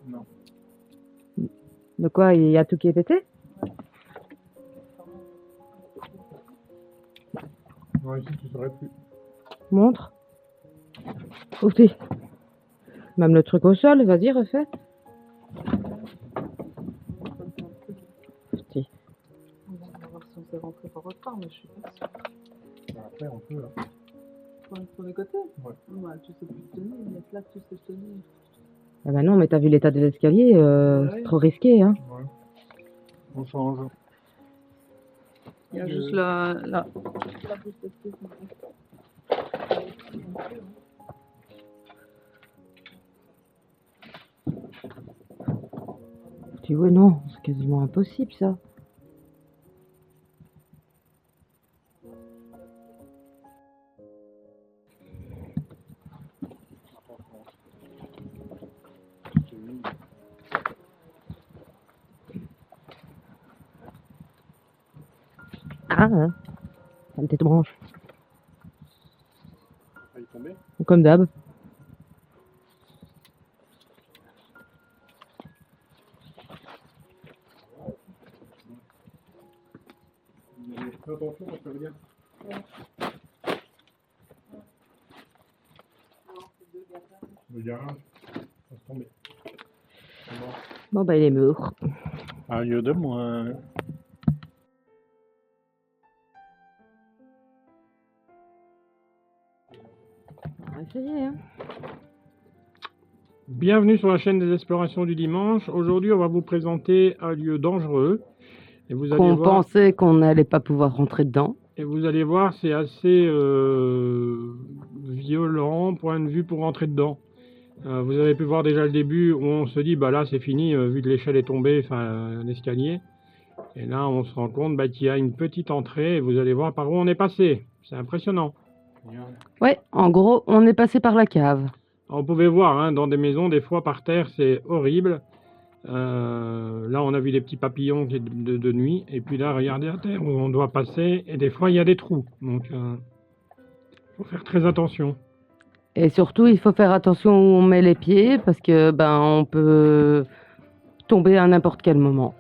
Non. De quoi? Il y a tout qui est pété? Ouais, ici, tu saurais plus. Montre. Outi. Même le truc au sol, vas-y, refais. Outi. On va voir si on s'est rentré par autre part, mais je suis pas sûre. Après, on peut, là. Pour les côtés? Ouais. Ouais, tu sais plus tenir, mais là, tu sais tenir. Ah bah non, mais t'as vu l'état des escaliers, Ouais. c'est trop risqué, hein. Ouais. On change. Il y a juste la bouche d'esquisse. Tu vois, non, c'est quasiment impossible, ça. Ah, hein. Ça me branche. Ça y tomber. Comme d'hab. Fais attention, parce que ça veut dire. Le garage, ça se tomber. Bon, bah, il est mûr. Un lieu de moins. On va essayer, hein. Bienvenue sur la chaîne des explorations du dimanche. Aujourd'hui, on va vous présenter un lieu dangereux. Et vous allez Qu'on voir, pensait qu'on n'allait pas pouvoir rentrer dedans. et vous allez voir, c'est assez violent, point de vue pour rentrer dedans. Vous avez pu voir déjà le début où on se dit, bah là c'est fini, vu que l'échelle est tombée, enfin l'escalier. Et là, on se rend compte bah, qu'il y a une petite entrée et vous allez voir par où on est passé. C'est impressionnant. Ouais, en gros, on est passé par la cave. Alors, vous pouvez voir, hein, dans des maisons, des fois par terre, c'est horrible. Là, on a vu des petits papillons de nuit. Et puis là, regardez à terre où on doit passer. Et des fois, il y a des trous. Donc, faut faire très attention. Et surtout, il faut faire attention où on met les pieds parce que ben on peut tomber à n'importe quel moment.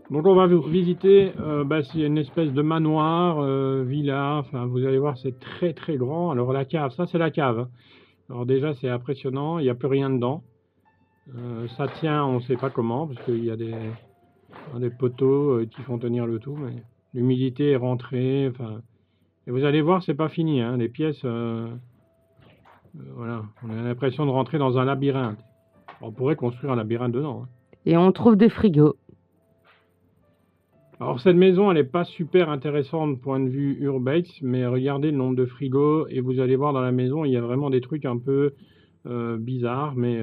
Donc, on va visiter c'est une espèce de manoir, villa. Enfin, vous allez voir, c'est très très grand. Alors, la cave, ça, c'est la cave, hein. Alors, déjà, c'est impressionnant. Il n'y a plus rien dedans. Ça tient, on ne sait pas comment, parce qu'il y a des poteaux qui font tenir le tout. Mais l'humidité est rentrée. Enfin, et vous allez voir, c'est pas fini, hein. Les pièces, voilà, on a l'impression de rentrer dans un labyrinthe. On pourrait construire un labyrinthe dedans, hein. Et on trouve des frigos. Alors cette maison, elle n'est pas super intéressante point de vue urbex, mais regardez le nombre de frigos et vous allez voir dans la maison, il y a vraiment des trucs un peu bizarres, mais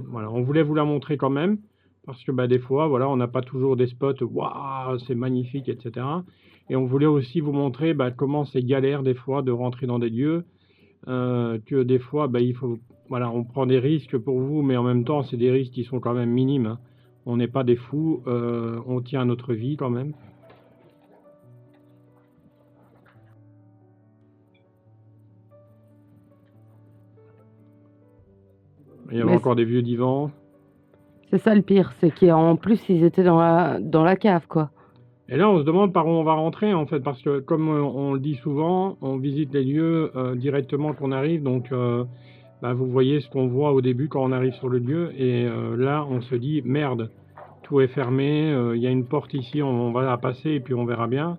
voilà, on voulait vous la montrer quand même parce que bah, des fois, voilà, on n'a pas toujours des spots, waouh, c'est magnifique, etc. Et on voulait aussi vous montrer bah, comment c'est galère des fois de rentrer dans des lieux, que des fois, bah, il faut, voilà, on prend des risques pour vous, mais en même temps, c'est des risques qui sont quand même minimes, hein. On n'est pas des fous, on tient à notre vie quand même. Il y avait encore des vieux divans. C'est ça le pire, c'est qu'en plus ils étaient dans la cave, quoi. Et là, on se demande par où on va rentrer, en fait, parce que comme on le dit souvent, on visite les lieux directement qu'on arrive, donc bah, vous voyez ce qu'on voit au début quand on arrive sur le lieu, et là, on se dit, merde, tout est fermé, il y a une porte ici, on va la passer, et puis on verra bien.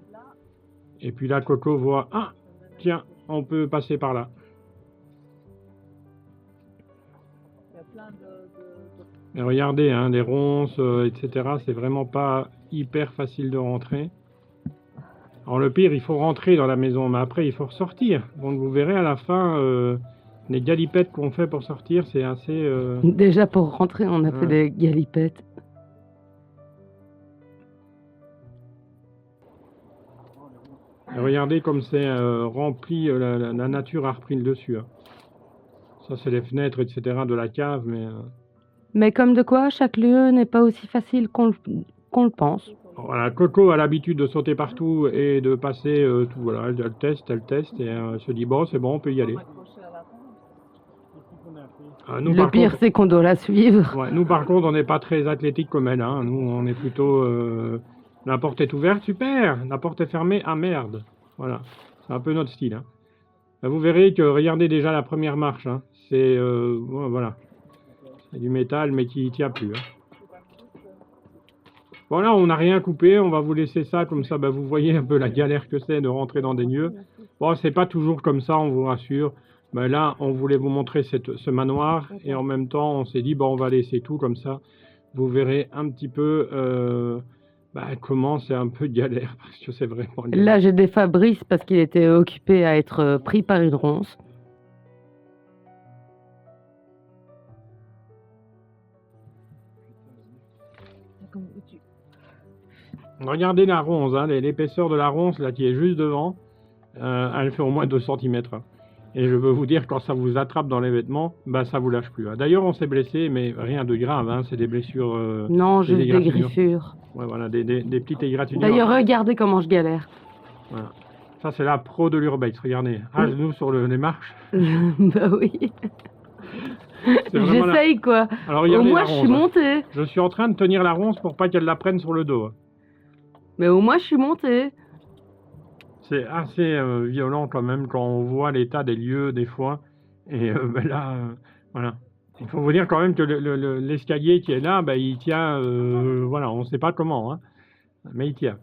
Et puis là, Coco voit, ah, tiens, on peut passer par là. Et regardez, hein, les ronces, etc., c'est vraiment pas hyper facile de rentrer. Alors le pire, il faut rentrer dans la maison, mais après, il faut ressortir. Donc vous verrez à la fin, les galipettes qu'on fait pour sortir, c'est assez... Déjà pour rentrer, on a fait des galipettes. Et regardez comme c'est rempli, la nature a repris le dessus, hein. Ça, c'est les fenêtres, etc., de la cave, mais... Mais comme de quoi, chaque lieu n'est pas aussi facile qu'on le pense. Voilà, Coco a l'habitude de sauter partout et de passer tout. Voilà, elle teste et elle se dit bon, c'est bon, on peut y aller. Nous, Le par pire, contre, c'est qu'on doit la suivre. ouais, nous, par contre, on n'est pas très athlétique comme elle. Hein. Nous, on est plutôt. La porte est ouverte, super. La porte est fermée, ah merde. Voilà, c'est un peu notre style. Hein. Là, vous verrez que regardez déjà la première marche. Hein. C'est voilà, c'est du métal, mais qui tient plus. Hein. Voilà, on n'a rien coupé, on va vous laisser ça, comme ça, bah, vous voyez un peu la galère que c'est de rentrer dans des lieux. Bon, c'est pas toujours comme ça, on vous rassure. Bah, là, on voulait vous montrer ce manoir, et en même temps, on s'est dit, bon, on va laisser tout comme ça. Vous verrez un petit peu comment c'est un peu galère, parce que c'est vraiment galère. Là, j'ai des Fabrice parce qu'il était occupé à être pris par une ronce. Regardez la ronce, hein, l'épaisseur de la ronce là qui est juste devant, elle fait au moins 2 cm. Et je veux vous dire, quand ça vous attrape dans les vêtements, bah ça vous lâche plus. Hein. D'ailleurs, on s'est blessé, mais rien de grave, hein, c'est des blessures. Non, juste des griffures. Ouais, voilà, des petites égratignures. D'ailleurs, regardez comment je galère. Voilà. Ça, c'est la pro de l'urbex, regardez. À genoux sur les marches. Bah oui. J'essaye quoi. Alors, au moins, je suis montée. Je suis en train de tenir la ronce pour pas qu'elle la prenne sur le dos. Mais au moins, je suis montée. C'est assez violent quand même quand on voit l'état des lieux des fois. Et là, voilà. Il faut vous dire quand même que l'escalier qui est là, bah, il tient, voilà, on ne sait pas comment, hein, mais il tient.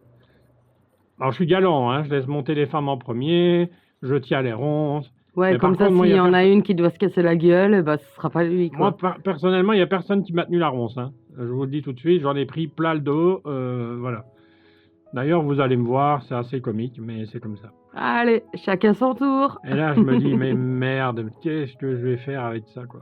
Alors je suis galant, hein, je laisse monter les femmes en premier, je tiens les ronces. Ouais, comme ça, s'il y en a une qui doit se casser la gueule, bah, ce sera pas lui, quoi. Moi, personnellement, il n'y a personne qui m'a tenu la ronce. Hein. Je vous le dis tout de suite, j'en ai pris plein le dos, voilà. D'ailleurs, vous allez me voir, c'est assez comique, mais c'est comme ça. Allez, chacun son tour. Et là, je me dis, mais merde, qu'est-ce que je vais faire avec ça, quoi.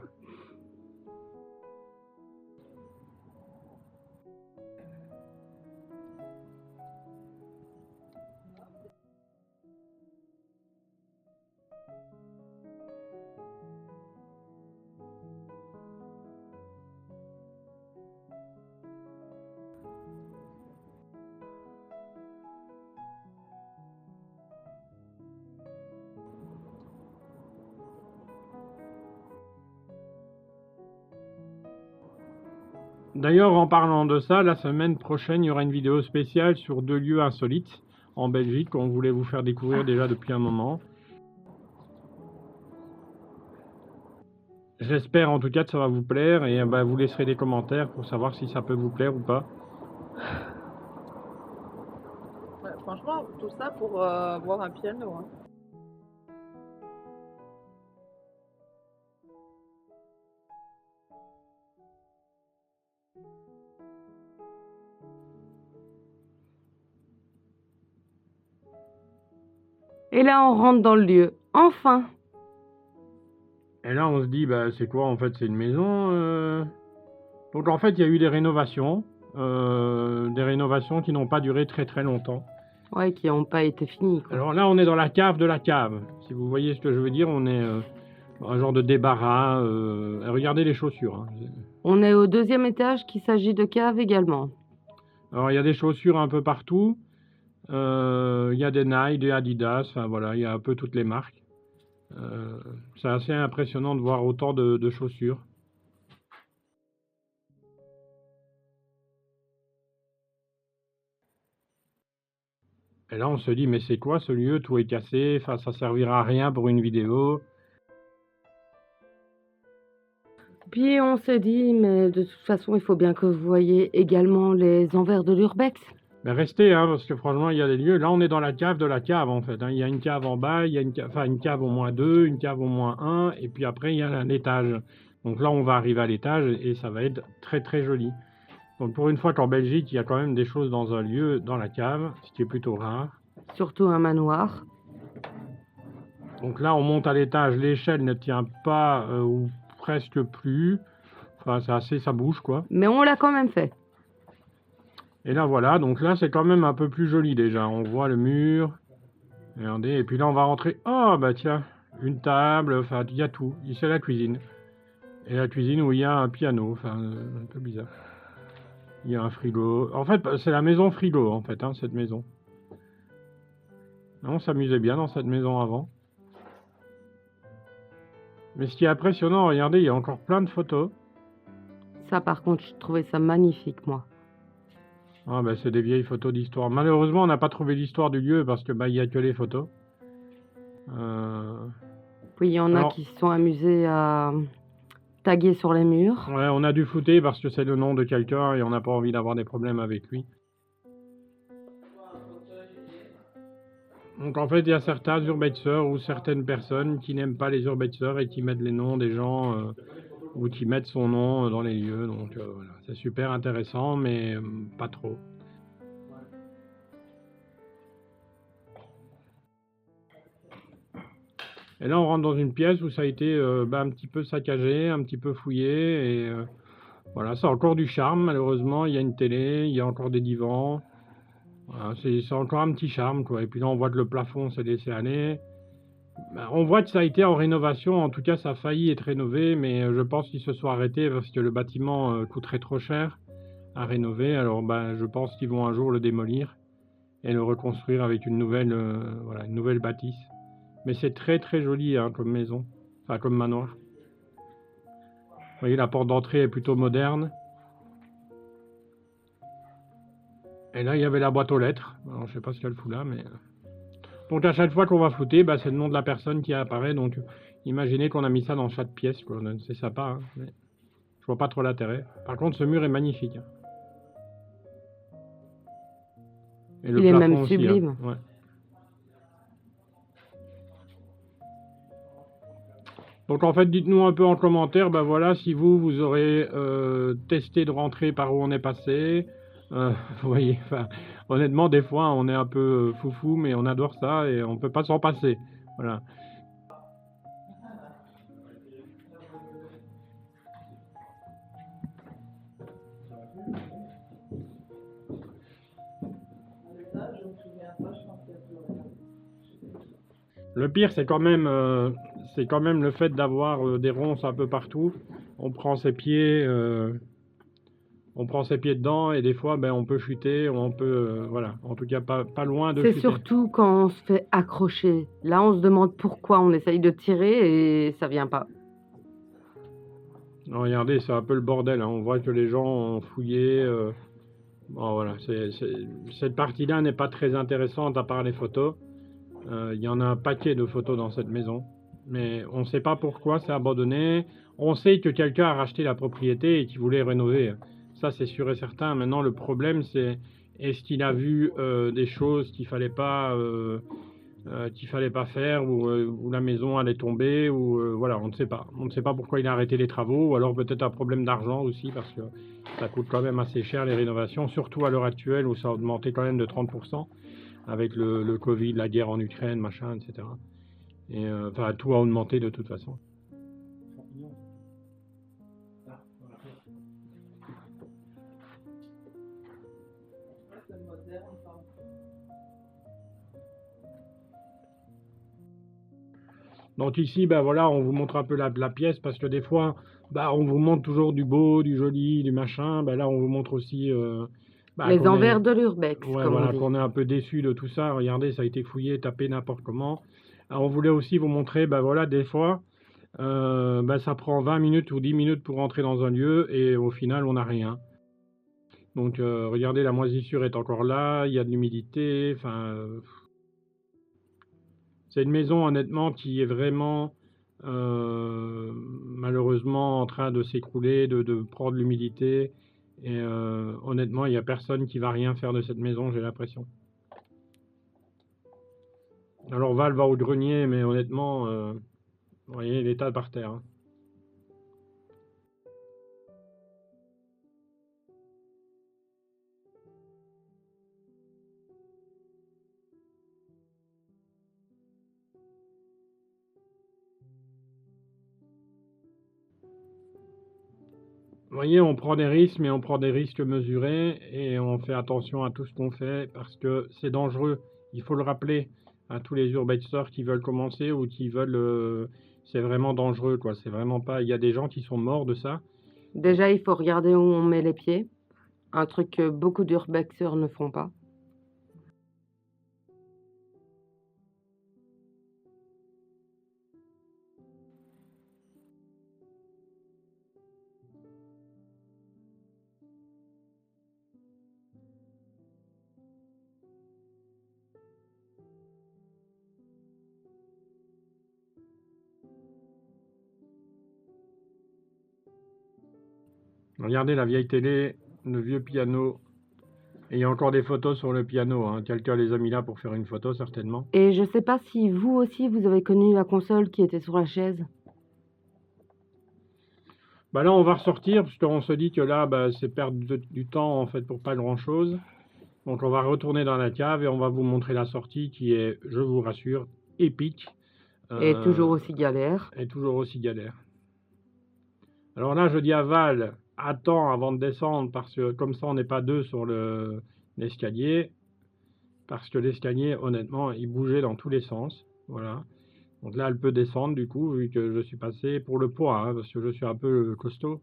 D'ailleurs, en parlant de ça, la semaine prochaine, il y aura une vidéo spéciale sur 2 lieux insolites en Belgique qu'on voulait vous faire découvrir déjà depuis un moment. J'espère en tout cas que ça va vous plaire et bah, vous laisserez des commentaires pour savoir si ça peut vous plaire ou pas. Ouais, franchement, tout ça pour voir un piano. Hein. Et là, on rentre dans le lieu. Enfin. Et là, on se dit, bah, c'est quoi en fait? C'est une maison. Donc en fait, il y a eu des rénovations qui n'ont pas duré très très longtemps. Ouais, qui n'ont pas été finies. Quoi. Alors là, on est dans la cave de la cave. Si vous voyez ce que je veux dire, on est dans un genre de débarras. Regardez les chaussures. Hein. On est au 2e étage, qu'il s'agit de cave également. Alors il y a des chaussures un peu partout. Il y a des Nike, des Adidas, enfin voilà, il y a un peu toutes les marques. C'est assez impressionnant de voir autant de chaussures. Et là, on se dit, mais c'est quoi ce lieu? Tout est cassé, enfin, ça servira à rien pour une vidéo. Puis on s'est dit, mais de toute façon, il faut bien que vous voyez également les envers de l'urbex. Mais restez, hein, parce que franchement, il y a des lieux. Là, on est dans la cave de la cave, en fait. Hein. Il y a une cave en bas, il y a une cave au moins 2, une cave au moins 1, et puis après, il y a un étage. Donc là, on va arriver à l'étage, et ça va être très très joli. Donc pour une fois qu'en Belgique, il y a quand même des choses dans un lieu, dans la cave, ce qui est plutôt rare. Surtout un manoir. Donc là, on monte à l'étage, l'échelle ne tient pas, ou presque plus. Enfin, c'est assez, ça bouge, quoi. Mais on l'a quand même fait. Et là, voilà, donc là, c'est quand même un peu plus joli, déjà. On voit le mur. Regardez, et puis là, on va rentrer. Oh, bah tiens, une table, enfin, il y a tout. Ici, c'est la cuisine. Et la cuisine où il y a un piano, enfin, un peu bizarre. Il y a un frigo. En fait, c'est la maison frigo, en fait, hein, cette maison. On s'amusait bien dans cette maison avant. Mais ce qui est impressionnant, regardez, il y a encore plein de photos. Ça, par contre, je trouvais ça magnifique, moi. Ah, ben, c'est des vieilles photos d'histoire. Malheureusement, on n'a pas trouvé l'histoire du lieu parce que il y a que les photos. Oui, il y en a Alors, qui se sont amusés à taguer sur les murs. ouais, on a dû flouter parce que c'est le nom de quelqu'un et on n'a pas envie d'avoir des problèmes avec lui. Donc en fait, il y a certains urbexeurs ou certaines personnes qui n'aiment pas les urbexeurs et qui mettent les noms des gens ou qui mettent son nom dans les lieux. Donc voilà, c'est super intéressant, mais pas trop. Et là, on rentre dans une pièce où ça a été un petit peu saccagé, un petit peu fouillé. Et voilà, ça a encore du charme, malheureusement. Il y a une télé, il y a encore des divans. Voilà, c'est encore un petit charme, quoi. Et puis là, on voit que le plafond s'est laissé aller. On voit que ça a été en rénovation. En tout cas, ça a failli être rénové, mais je pense qu'ils se sont arrêtés parce que le bâtiment coûterait trop cher à rénover. Alors, je pense qu'ils vont un jour le démolir et le reconstruire avec une nouvelle, voilà, une nouvelle bâtisse. Mais c'est très très joli hein, comme maison, enfin comme manoir. Vous voyez, la porte d'entrée est plutôt moderne. Et là, il y avait la boîte aux lettres. Alors, je sais pas ce qu'elle fout là, mais... Donc à chaque fois qu'on va flouter, c'est le nom de la personne qui apparaît. Donc imaginez qu'on a mis ça dans chaque pièce, quoi. C'est sympa, hein, mais je vois pas trop l'intérêt. Par contre, ce mur est magnifique. Hein. Et le Il est plafond même aussi, sublime. hein. Ouais. Donc en fait, dites-nous un peu en commentaire, voilà, si vous aurez testé de rentrer par où on est passé. Vous voyez, honnêtement, des fois, on est un peu foufou, mais on adore ça et on peut pas s'en passer. Voilà. Le pire, c'est quand même le fait d'avoir des ronces un peu partout. On prend ses pieds dedans et des fois, on peut chuter, on peut, voilà. En tout cas, pas loin de C'est chuter. surtout quand on se fait accrocher. Là, on se demande pourquoi on essaye de tirer et ça vient pas. Non, regardez, c'est un peu le bordel. Hein. On voit que les gens ont fouillé. Bon, voilà, cette partie-là n'est pas très intéressante à part les photos. Il y en a un paquet de photos dans cette maison. Mais on ne sait pas pourquoi c'est abandonné. On sait que quelqu'un a racheté la propriété et qu'il voulait rénover. Ça, c'est sûr et certain. Maintenant, le problème, c'est est-ce qu'il a vu des choses qu'il fallait pas faire ou la maison allait tomber ou voilà, on ne sait pas. On ne sait pas pourquoi il a arrêté les travaux ou alors peut-être un problème d'argent aussi parce que ça coûte quand même assez cher les rénovations, surtout à l'heure actuelle où ça a augmenté quand même de 30% avec le Covid, la guerre en Ukraine, machin, etc. Et tout a augmenté de toute façon. Donc ici, voilà, on vous montre un peu la pièce parce que des fois, on vous montre toujours du beau, du joli, du machin. Là, on vous montre aussi les envers de l'urbex, ouais, comme voilà, on dit. qu'on est un peu déçu de tout ça. Regardez, ça a été fouillé, tapé n'importe comment. Alors, on voulait aussi vous montrer, voilà, des fois, ça prend 20 minutes ou 10 minutes pour rentrer dans un lieu et au final, on n'a rien. Donc, regardez, la moisissure est encore là, il y a de l'humidité, c'est une maison, honnêtement, qui est vraiment, malheureusement, en train de s'écrouler, de prendre l'humidité. Et honnêtement, il n'y a personne qui va rien faire de cette maison, j'ai l'impression. Alors Val va au grenier, mais honnêtement, vous voyez, l'état par terre. Hein. Vous voyez, on prend des risques, mais on prend des risques mesurés et on fait attention à tout ce qu'on fait parce que c'est dangereux. Il faut le rappeler à tous les urbexeurs qui veulent commencer ou qui veulent c'est vraiment dangereux, quoi. C'est vraiment pas. Il y a des gens qui sont morts de ça. Déjà, il faut regarder où on met les pieds. Un truc que beaucoup d'urbexeurs ne font pas. Regardez la vieille télé, le vieux piano. Et il y a encore des photos sur le piano, hein. Quelqu'un les a mis là pour faire une photo, certainement. Et je sais pas si vous aussi, vous avez connu la console qui était sur la chaise. Bah là, on va ressortir, parce qu'on se dit que là, bah, c'est perdre du temps, en fait, pour pas grand-chose. Donc, on va retourner dans la cave et on va vous montrer la sortie qui est, je vous rassure, épique. Et toujours aussi galère. Et toujours aussi galère. Alors là, je dis à Val, attends avant de descendre, parce que comme ça, on n'est pas deux sur l'escalier. Parce que l'escalier, honnêtement, il bougeait dans tous les sens. Voilà. Donc là, elle peut descendre, du coup, vu que je suis passé pour le poids, hein, parce que je suis un peu costaud.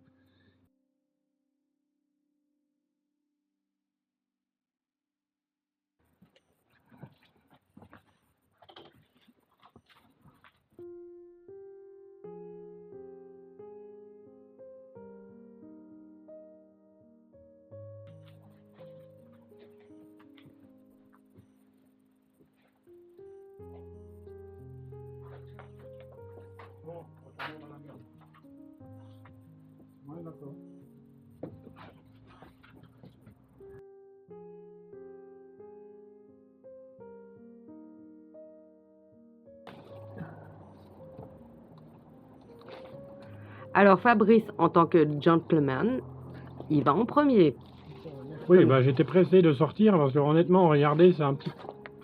Bon, retournons dans la merde. Ouais, d'accord. Alors Fabrice, en tant que gentleman, il va en premier. Oui, bah, j'étais pressé de sortir parce que honnêtement, regardez, c'est un petit.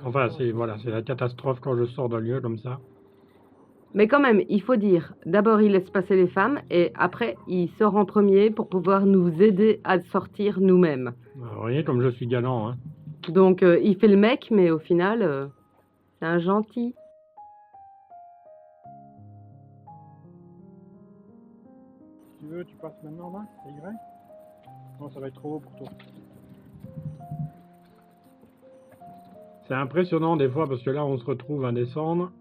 Enfin, voilà, c'est la catastrophe quand je sors d'un lieu comme ça. Mais quand même, il faut dire, d'abord il laisse passer les femmes et après il sort en premier pour pouvoir nous aider à sortir nous-mêmes. Vous voyez comme je suis galant, hein. Donc il fait le mec, mais au final, c'est un gentil. Si tu veux, tu passes maintenant là, c'est Y. Non, ça va être trop haut pour toi. C'est impressionnant des fois parce que là, on se retrouve à descendre.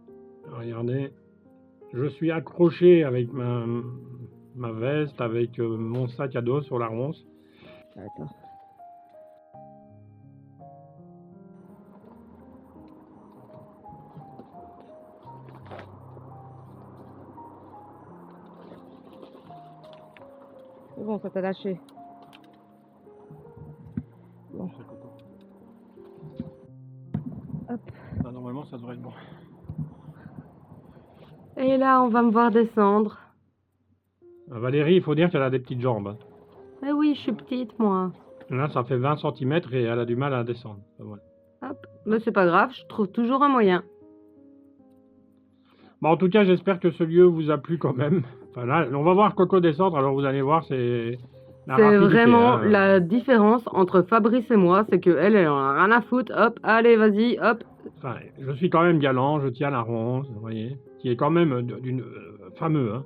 Regardez, je suis accroché avec ma veste, avec mon sac à dos sur la ronce. Attends. C'est bon, ça t'a lâché. Bon. Hop. Là, normalement, ça devrait être bon. Et là, on va me voir descendre. Valérie, il faut dire qu'elle a des petites jambes. Eh oui, je suis petite, moi. Là, ça fait 20 cm et elle a du mal à descendre. Voilà. Hop. Mais c'est pas grave, je trouve toujours un moyen. Bon, en tout cas, j'espère que ce lieu vous a plu quand même. Enfin, là, on va voir Coco descendre, alors vous allez voir, c'est la C'est rapidité, vraiment hein. la différence entre Fabrice et moi, c'est que elle en a rien à foutre. Hop, allez, vas-y, hop. Enfin, je suis quand même galant, je tiens la ronce, vous voyez, qui est quand même d'une fameux, hein.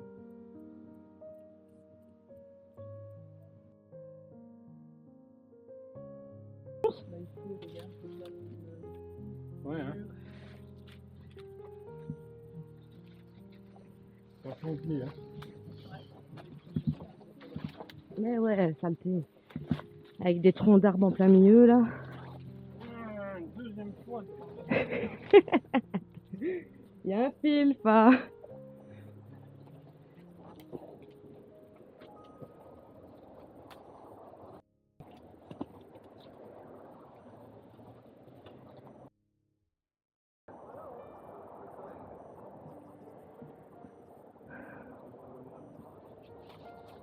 Ouais, hein. Attention au pli, hein. Mais ouais, saleté. Avec des troncs d'arbres en plein milieu, là. Deuxième fois. Il y a un fil, pas.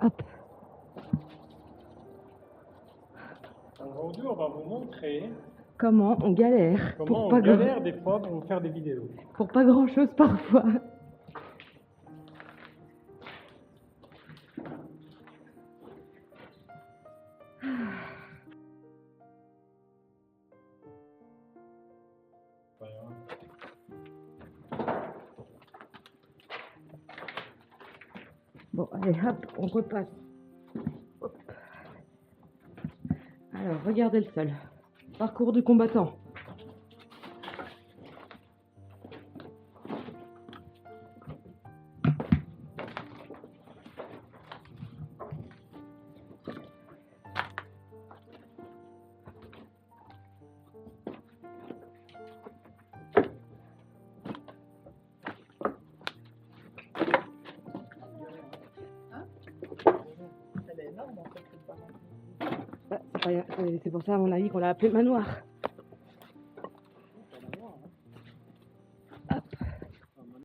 Hop. Aujourd'hui, on va vous montrer Comment on galère. comment Pour on pas galère des fois pour vous faire des vidéos. Pour pas grand chose parfois. Bon, allez, hop, on repasse. Hop. Alors, regardez le sol. Parcours du combattant. C'est pour ça, à mon avis, qu'on l'a appelé manoir.